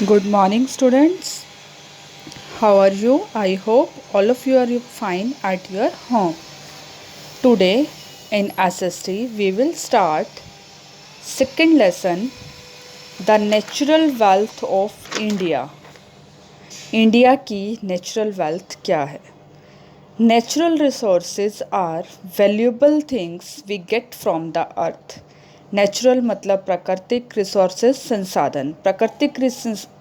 Good morning, students. How are you? I hope all of you are fine at your home. Today in SST, we will start second lesson, The Natural Wealth of India. India की natural wealth क्या है? Natural resources are valuable things we get from the earth. Natural मतलब प्राकृतिक resources संसाधन। प्राकृतिक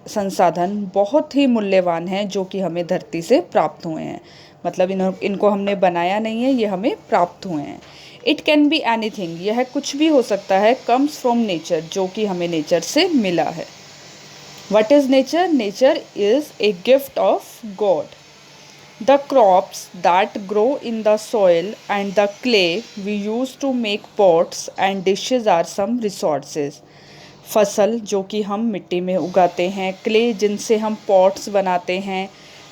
संसाधन बहुत ही मूल्यवान हैं जो कि हमें धरती से प्राप्त हुए हैं। मतलब इनको हमने बनाया नहीं है, ये हमें प्राप्त हुए हैं। इट कैन बी एनीथिंग, यह कुछ भी हो सकता है। कम्स फ्रॉम नेचर, जो कि हमें नेचर से मिला है। What is nature? Nature is a gift of God. The crops that grow in the soil and the clay we use to make pots and dishes are some resources. फसल जो कि हम मिट्टी में उगाते हैं, क्ले जिनसे हम पॉट्स बनाते हैं,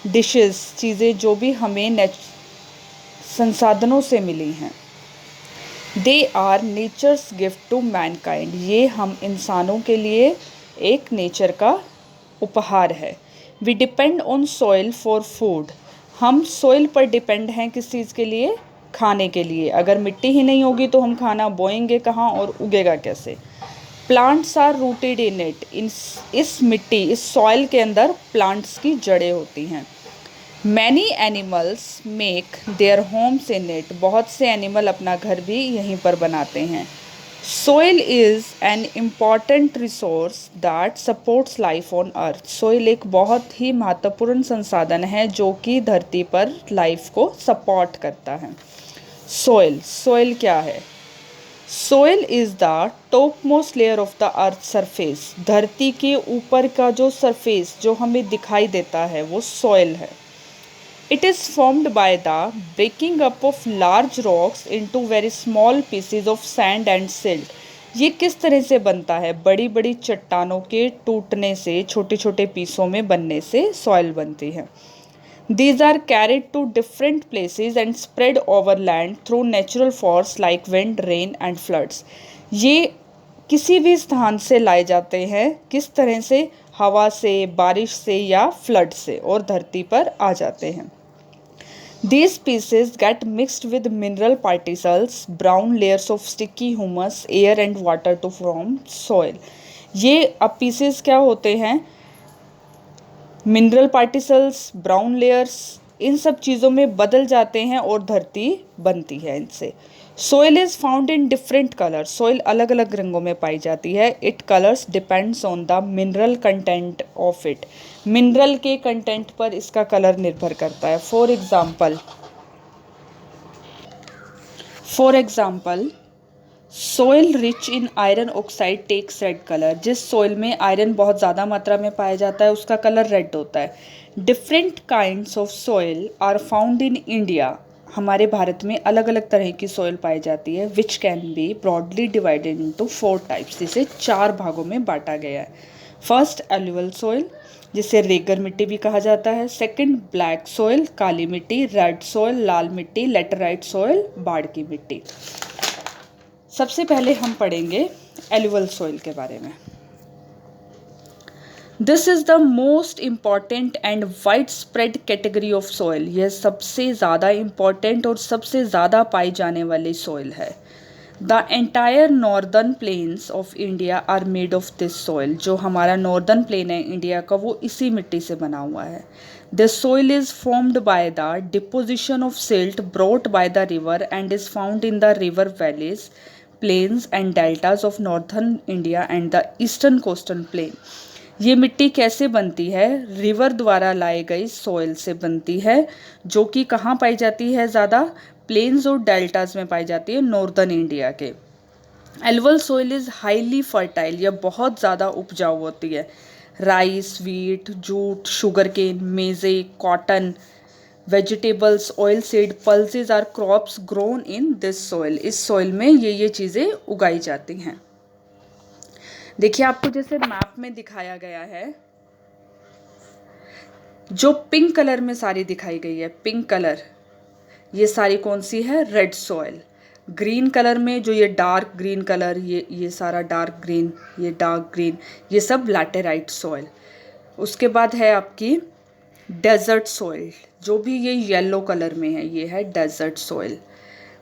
डिशेस चीज़ें जो भी हमें संसाधनों से मिली हैं। They are nature's gift to mankind, ये हम इंसानों के लिए एक नेचर का उपहार है। We depend on soil for food, हम सॉइल पर डिपेंड हैं किस चीज़ के लिए? खाने के लिए। अगर मिट्टी ही नहीं होगी तो हम खाना बोएंगे कहाँ और उगेगा कैसे? Plants are rooted in it, इस मिट्टी, इस सॉइल के अंदर प्लांट्स की जड़ें होती हैं। Many animals make their homes in it, बहुत से एनिमल अपना घर भी यहीं पर बनाते हैं। Soil is an important resource that supports life on earth, soil एक बहुत ही महत्वपूर्ण संसाधन है जो कि धरती पर लाइफ को सपोर्ट करता है। सोइल क्या है? Soil is the top most layer of the earth surface, धरती के ऊपर का जो सरफेस जो हमें दिखाई देता है वो सोइल है। It is formed by the breaking up of large rocks into very small pieces of sand and silt. ये किस तरह से बनता है? बड़ी बड़ी चट्टानों के टूटने से, छोटे छोटे पीसों में बनने से सॉइल बनती है। These are carried to different places and spread over land through natural force like wind, rain and floods. ये किसी भी स्थान से लाए जाते हैं, किस तरह से? हवा से, बारिश से या फ्लड से, और धरती पर आ जाते हैं। These pieces get mixed with mineral particles, brown layers of sticky humus, air and water to form soil. ये अब पीसेस क्या होते हैं? मिनरल पार्टिकल्स, ब्राउन लेयर्स, इन सब चीज़ों में बदल जाते हैं और धरती बनती है इनसे। Soil is found in different colours, soil अलग अलग रंगों में पाई जाती है। It colours depends on the mineral content of it, mineral के कंटेंट पर इसका कलर निर्भर करता है। For example soil rich in iron oxide takes red colour, जिस सोइल में आयरन बहुत ज़्यादा मात्रा में पाया जाता है उसका कलर रेड होता है। Different kinds of soil are found in India, हमारे भारत में अलग अलग तरह की सोइल पाई जाती है। Which can be broadly divided into 4 types, जिसे 4 भागों में बांटा गया है। फर्स्ट एल्यूवल सोइल, जिसे रेगर मिट्टी भी कहा जाता है। सेकंड ब्लैक सोइल, काली मिट्टी। रेड सोइल, लाल मिट्टी। लेटराइट सोइल, बाढ़ की मिट्टी। सबसे पहले हम पढ़ेंगे एल्यूवल सोइल के बारे में। This is the most important and wide spread category of soil, यह सबसे ज़्यादा इम्पॉर्टेंट और सबसे ज़्यादा पाई जाने वाली सोइल है। The entire northern plains of India are made of this soil, जो हमारा नॉर्दर्न प्लेन है इंडिया का वो इसी मिट्टी से बना हुआ है। This soil is formed by the deposition of silt brought by the river and is found in the river valleys, plains and deltas of northern India and the eastern coastal plain. ये मिट्टी कैसे बनती है? River द्वारा लाई गई soil से बनती है, जो कि कहाँ पाई जाती है ज़्यादा? प्लेन्स और डेल्टाज में पाई जाती है नॉर्दर्न इंडिया के। Alluvial soil is highly fertile, यह बहुत ज़्यादा उपजाऊ होती है। Rice, wheat, jute, sugar cane, maize, cotton, vegetables, oil seed, pulses are crops grown in this soil, इस सॉइल में ये चीज़ें उगाई जाती हैं। देखिए आपको जैसे मैप में दिखाया गया है, जो पिंक कलर में सारी दिखाई गई है, पिंक कलर, ये सारी कौन सी है? Red soil. ग्रीन कलर में जो ये डार्क ग्रीन कलर, ये सारा डार्क ग्रीन, ये डार्क ग्रीन, ये सब लैटेराइट सॉइल। उसके बाद है आपकी डेजर्ट सॉइल, जो भी ये येलो कलर में है ये है डेजर्ट सॉइल।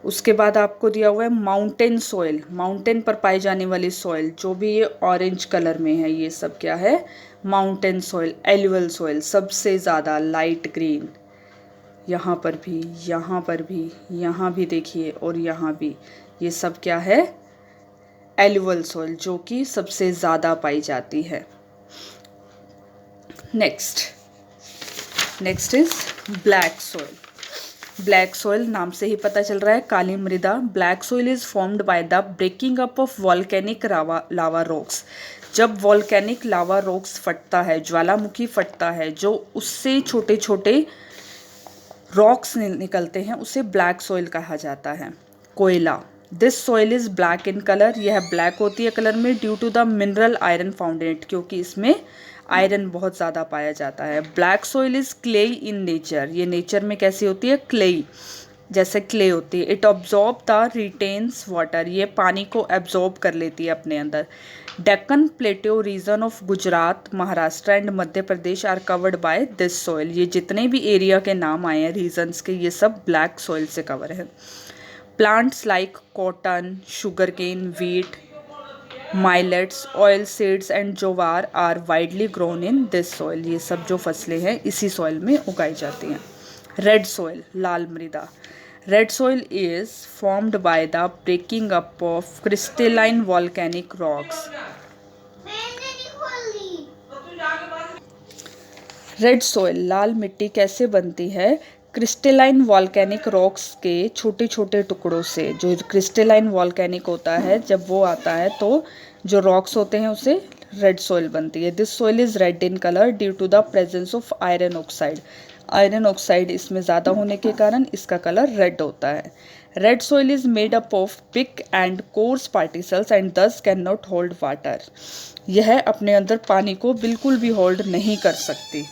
उसके बाद आपको दिया हुआ है माउंटेन सॉइल, माउंटेन पर पाई जाने वाली सॉइल, जो भी ये ऑरेंज कलर में है ये सब क्या है, माउंटेन सॉइल। एलुअल सॉइल सबसे ज़्यादा लाइट ग्रीन, यहाँ पर भी, यहाँ पर भी, यहाँ भी देखिए और यहाँ भी, ये सब क्या है, एलुअल सॉइल, जो कि सबसे ज़्यादा पाई जाती है। Next is black soil. Black soil नाम से ही पता चल रहा है, काली मृदा। Black soil is formed by the breaking up of volcanic lava rocks. जब वॉल्केनिक लावा रॉक्स फटता है, ज्वालामुखी फटता है, जो उससे छोटे छोटे रॉक्स निकलते हैं, उसे ब्लैक सॉइल कहा जाता है। कोयला, this soil is black in colour, यह ब्लैक होती है कलर में due to the mineral iron found in it, क्योंकि इसमें आयरन बहुत ज़्यादा पाया जाता है। Black soil is clayey in nature, ये नेचर में कैसी होती है, क्लेई, जैसे क्ले होती है। It absorb the retains water, ये पानी को एब्जॉर्ब कर लेती है अपने अंदर। Deccan plateau region of Gujarat, Maharashtra and Madhya Pradesh are covered by this soil, ये जितने भी एरिया के नाम आए हैं रीजन्स के, ये सब ब्लैक सॉइल से कवर है। Plants like cotton, sugar cane, wheat, millets, oil seeds and jowar are widely grown in this soil, ये सब जो फसलें हैं इसी सॉइल में उगाई जाती हैं। रेड सॉइल, लाल मृदा। Red soil is formed by the breaking up of crystalline volcanic rocks. Red soil, लाल मिट्टी कैसे बनती है, क्रिस्टलाइन वॉल्केनिक रॉक्स के छोटे छोटे टुकड़ों से। जो क्रिस्टलाइन वॉल्केनिक होता है, जब वो आता है तो जो रॉक्स होते हैं उसे रेड सॉइल बनती है। This soil is red in colour due to the presence of iron oxide, iron oxide इसमें ज़्यादा होने के कारण इसका कलर रेड होता है। Red soil is made up of thick and course particles and दस कैन नॉट होल्ड वाटर, यह अपने अंदर पानी को बिल्कुल भी होल्ड नहीं कर सकती।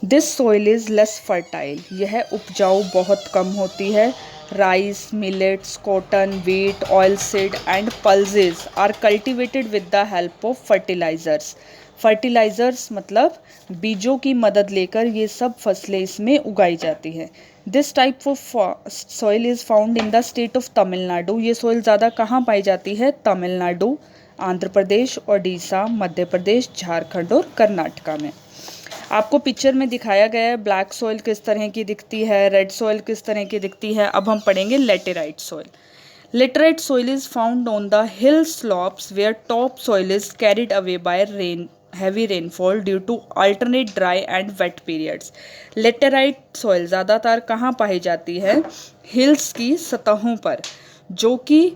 This soil is less fertile, यह उपजाऊ बहुत कम होती है। Rice, millets, cotton, wheat, oil seed and pulses are cultivated with the help of fertilizers. Fertilizers मतलब बीजों की मदद लेकर ये सब फसलें इसमें उगाई जाती हैं। This type of soil is found in the state of Tamil Nadu, ये सॉइल ज़्यादा कहाँ पाई जाती है, तमिलनाडु, आंध्र प्रदेश, ओडिशा, मध्य प्रदेश, झारखंड और कर्नाटका में। आपको पिक्चर में दिखाया गया है ब्लैक सॉइल किस तरह की दिखती है, रेड सॉइल किस तरह की दिखती है। अब हम पढ़ेंगे laterite soil. Laterite soil is found on the hill slopes where top soil is carried away by heavy rainfall due to alternate dry and wet periods। Laterite soil ज़्यादातर कहाँ पाई जाती है, हिल्स की सतहों पर, जो कि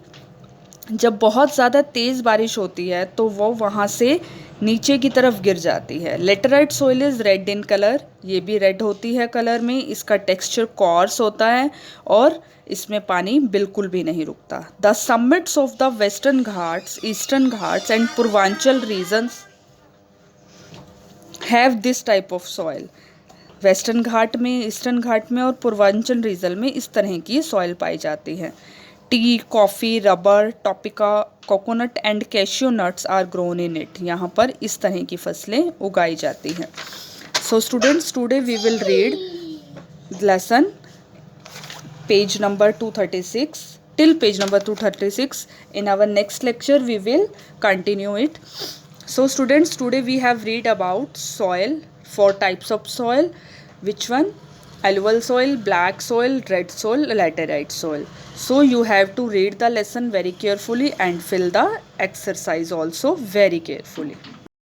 जब बहुत ज़्यादा तेज़ बारिश होती है तो वो वहाँ से नीचे की तरफ गिर जाती है। Laterite soil is red in colour, ये भी रेड होती है कलर में, इसका टेक्सचर कॉर्स होता है और इसमें पानी बिल्कुल भी नहीं रुकता। The summits of the Western Ghats, Eastern Ghats and Purvanchal regions have this type of soil. Western Ghat में, ईस्टर्न घाट में और पूर्वांचल रीजन में इस तरह की सॉइल पाई जाती है। Tea, coffee, rubber, tapioca, coconut and cashew nuts are grown in it, यहाँ पर इस तरह की फसलें उगाई जाती हैं। So students, today we will read lesson page number 236 till page number 236. In our next lecture we will continue it. So students, today we have read about soil, 4 types of soil. Which one? Alluvial soil, black soil, red soil, laterite soil. So you have to read the lesson very carefully and fill the exercise also very carefully.